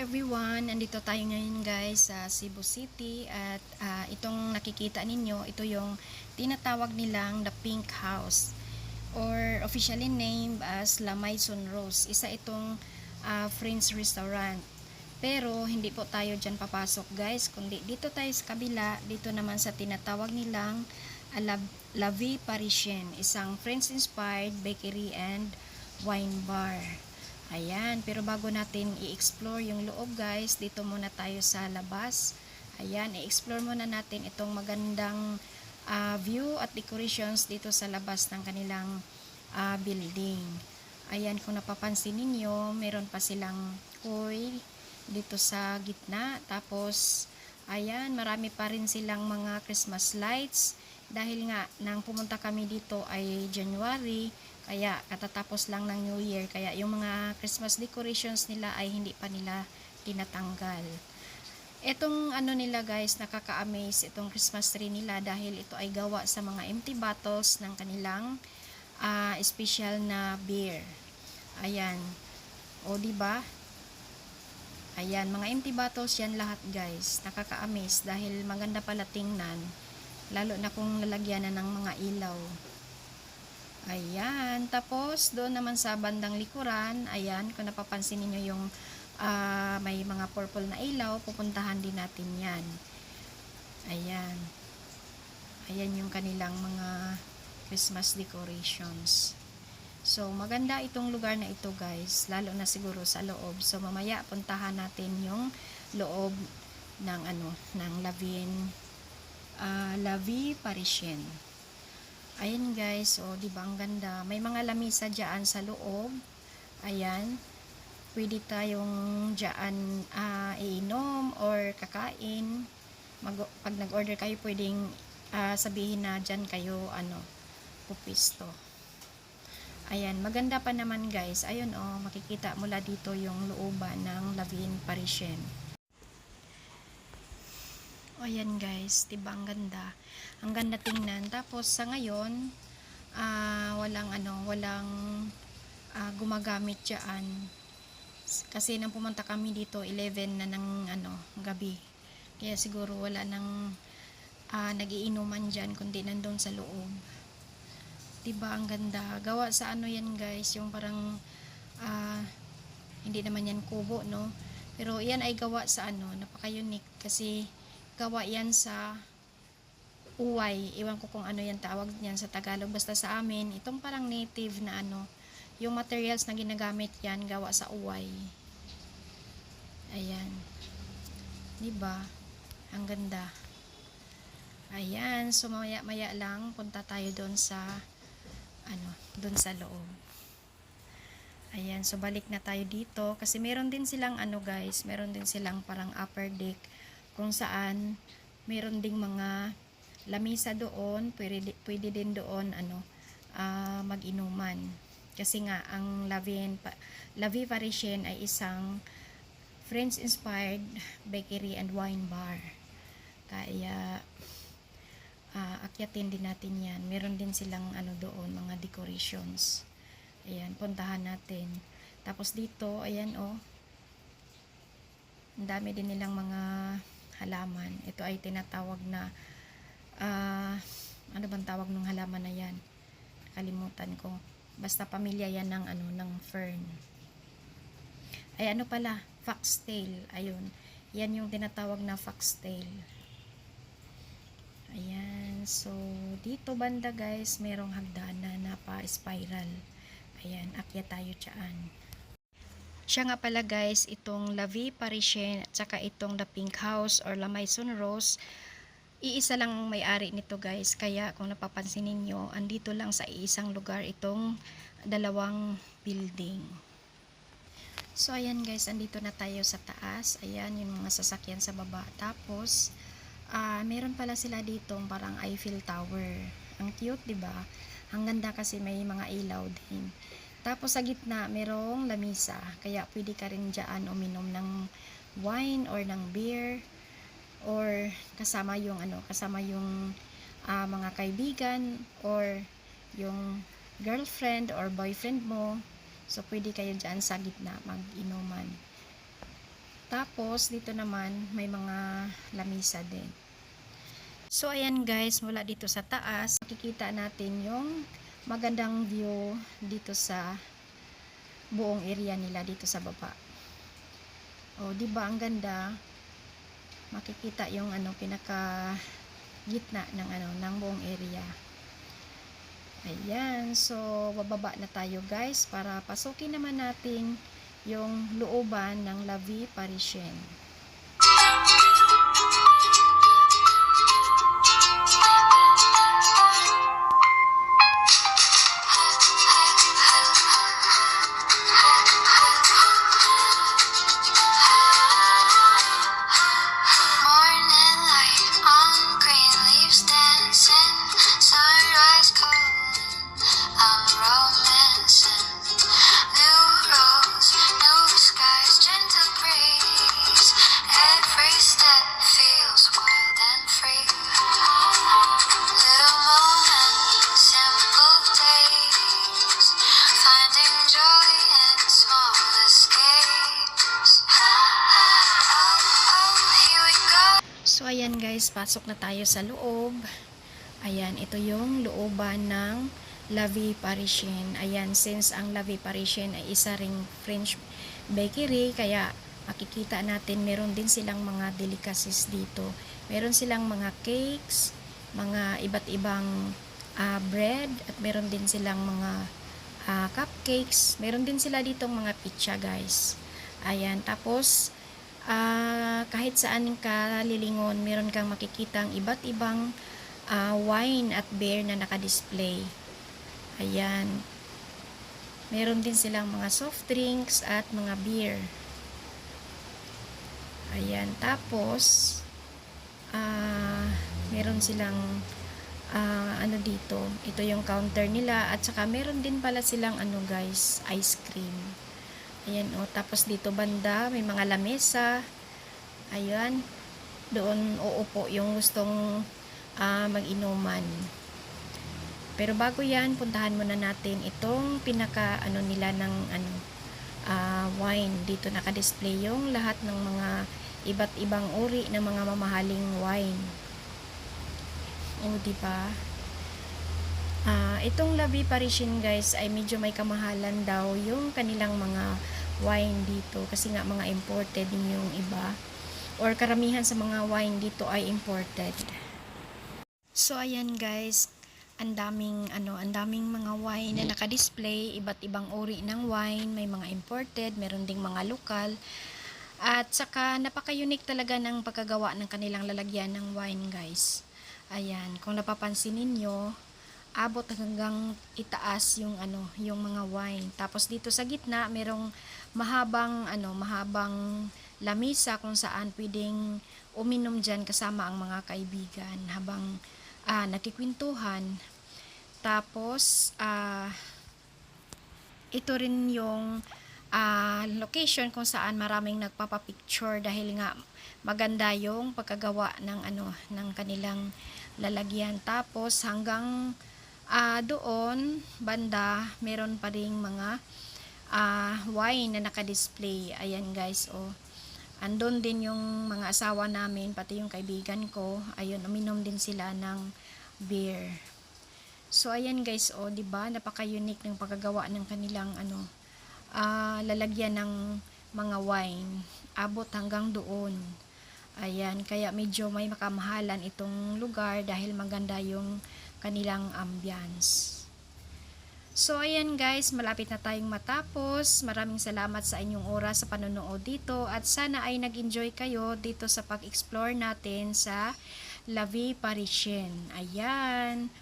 everyone, andito tayo ngayon guys sa Cebu City at itong nakikita ninyo, ito yung tinatawag nilang the Pink House or officially named as Lamay Sunrose. Isa itong French restaurant. Pero hindi po tayo dyan papasok guys, kundi dito tayo sa kabila, dito naman sa tinatawag nilang La Vie Parisienne, isang French inspired bakery and wine bar. Ayan, pero bago natin i-explore yung loob guys, dito muna tayo sa labas. Ayan, i-explore muna natin itong magandang view at decorations dito sa labas ng kanilang building. Ayan, kung napapansin ninyo, meron pa silang koi dito sa gitna. Tapos, ayan, marami pa rin silang mga Christmas lights. Dahil nga, nang pumunta kami dito ay January, kaya katatapos lang ng New Year, kaya yung mga Christmas decorations nila ay hindi pa nila tinatanggal. Etong ano nila guys, nakaka-amaze itong Christmas tree nila dahil ito ay gawa sa mga empty bottles ng kanilang special na beer. Ayan. O di ba? Ayan, mga empty bottles yan lahat guys. Nakaka-amaze dahil maganda pala tingnan. Lalo na kung lalagyan na ng mga ilaw. Ayan, tapos doon naman sa bandang likuran, ayan, kung napapansin niyo yung may mga purple na ilaw, pupuntahan din natin yan. Ayan. Ayan yung kanilang mga Christmas decorations. So, maganda itong lugar na ito guys, lalo na siguro sa loob. So, mamaya puntahan natin yung loob ng ng La Vie Parisienne. Ayan guys, oh, di ba ang ganda. May mga lamisa diyan sa loob. Ayan. Pwede tayong diyan iinom or kakain. Pag nag-order kayo, pwedeng sabihin na diyan kayo pupisto. Ayan, maganda pa naman guys. Ayun oh, makikita mula dito yung looban ng La Vie Parisienne. O ayan guys, diba ang ganda. Ang ganda tingnan. Tapos sa ngayon, walang gumagamit diyan. Kasi nang pumunta kami dito, 11 na ng gabi. Kaya siguro wala nang nagiinuman diyan kundi nandoon sa loob. Diba ang ganda. Gawa sa yan guys, yung parang hindi naman yan kubo, no? Pero yan ay gawa sa napaka-unique kasi gawa yan sa uway. Iwan ko kung ano yan tawag niyan sa Tagalog. Basta sa amin, itong parang native na yung materials na ginagamit yan, gawa sa uway. Ayan. Diba? Ang ganda. Ayan. So, maya lang, punta tayo doon sa doon sa loob. Ayan. So, balik na tayo dito. Kasi meron din silang guys, meron din silang parang upper deck kung saan meron ding mga lamisa doon, pwede din doon mag-inuman. Kasi nga ang La Vie Parisienne ay isang French inspired bakery and wine bar. Kaya akyatin din natin yan. Meron din silang doon, mga decorations. Ayan, puntahan natin. Tapos dito, ayan oh, ang dami din nilang mga halaman. Ito ay tinatawag na ano bang tawag ng halaman na yan? Kalimutan ko. Basta pamilya yan ng ng fern. Ay pala, foxtail. Ayun. Yan yung tinatawag na foxtail. Ayan. So, dito banda guys, merong hagdanan na pa-spiral. Ayan, akyat tayo dyan. Siya nga pala guys, itong La Vie Parisienne at saka itong The Pink House or Lamay Sunrose, iisa lang may-ari nito guys. Kaya kung napapansin ninyo, andito lang sa isang lugar itong dalawang building. So ayan guys, andito na tayo sa taas. Ayan yung mga sasakyan sa baba. Tapos, meron pala sila ditong parang Eiffel Tower. Ang cute, diba? Ang ganda kasi may mga ilaw din. Tapos sa gitna, merong lamisa. Kaya pwede ka rin dyan uminom ng wine or ng beer. Or kasama yung mga kaibigan or yung girlfriend or boyfriend mo. So pwede kayo dyan sa gitna mag-inuman. Tapos dito naman may mga lamisa din. So ayan guys, mula dito sa taas makikita natin yung magandang view dito sa buong area nila dito sa baba. O di ba ang ganda? Makikita yung pinaka gitna ng ng buong area. Ayan, so bababa na tayo guys para pasukin naman natin yung looban ng La Vie Parisienne. So ayan guys, pasok na tayo sa loob. Ayan, ito yung looban ng La Vie Parisienne. Ayan, since ang La Vie Parisienne ay isa ring French bakery, kaya makikita natin meron din silang mga delicacies dito. Meron silang mga cakes, mga iba't ibang bread, at meron din silang mga cupcakes. Meron din sila ditong mga pizza guys. Ayan, tapos kahit saan ka lilingon, meron kang makikitang iba't ibang wine at beer na naka-display. Ayan. Meron din silang mga soft drinks at mga beer. Ayan. Tapos, meron silang dito. Ito yung counter nila. At saka meron din pala silang guys, ice cream. Ayan o, tapos dito banda may mga lamesa. Ayan, doon uupo yung gustong mag-inuman. Pero bago yan, puntahan muna natin itong pinaka nila ng wine. Dito naka-display yung lahat ng mga iba't ibang uri ng mga mamahaling wine. O diba? Itong La Vie Parisienne guys ay medyo may kamahalan daw yung kanilang mga wine dito kasi nga mga imported din yung iba, or karamihan sa mga wine dito ay imported. So ayan guys, ang daming mga wine na naka-display, iba't ibang uri ng wine, may mga imported, meron ding mga lokal. At saka napaka-unique talaga ng pagkagawa ng kanilang lalagyan ng wine guys. Ayan, kung napapansin ninyo, abot hanggang itaas yung yung mga wine. Tapos dito sa gitna merong mahabang lamisa kung saan pwedeng uminom diyan kasama ang mga kaibigan habang nakikwentuhan. Tapos ito rin yung location kung saan maraming nagpapapicture dahil nga maganda yung pagkagawa ng kanilang lalagyan. Tapos hanggang doon banda meron pa ring mga wine na naka-display. Ayan guys, andun din yung mga asawa namin, pati yung kaibigan ko. Ayun, uminom din sila ng beer. So ayan guys, di ba? Napaka-unique ng pagkagawa ng kanilang lalagyan ng mga wine. Abot hanggang doon. Ayan, kaya medyo may makamahalan itong lugar dahil maganda yung kanilang ambience. So ayan guys, malapit na tayong matapos. Maraming salamat sa inyong oras sa panonood dito at sana ay nag-enjoy kayo dito sa pag-explore natin sa La Vie Parisienne. Ayan.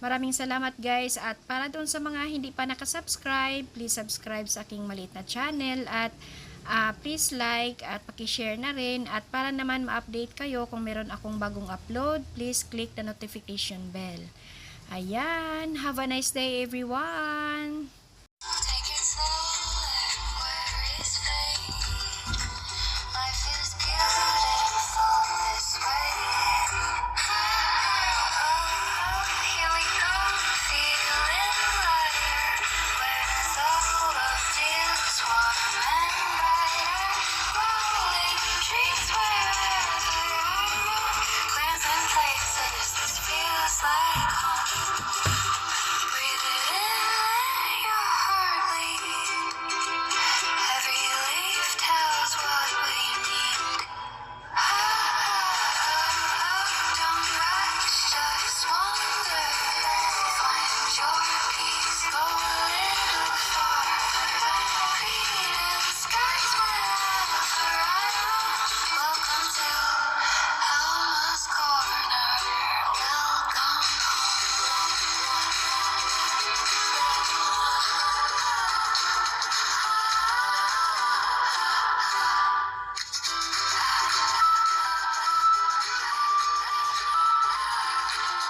Maraming salamat guys, at para doon sa mga hindi pa nakasubscribe, please subscribe sa aking maliit na channel at please like at paki-share na rin, at para naman ma-update kayo kung meron akong bagong upload, please click the notification bell. Ayan, have a nice day everyone! Take it slow, where is fate? Life is beautiful this way. Here we go, feeling lighter. Where the thought of tears warm and brighter. Rolling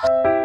love.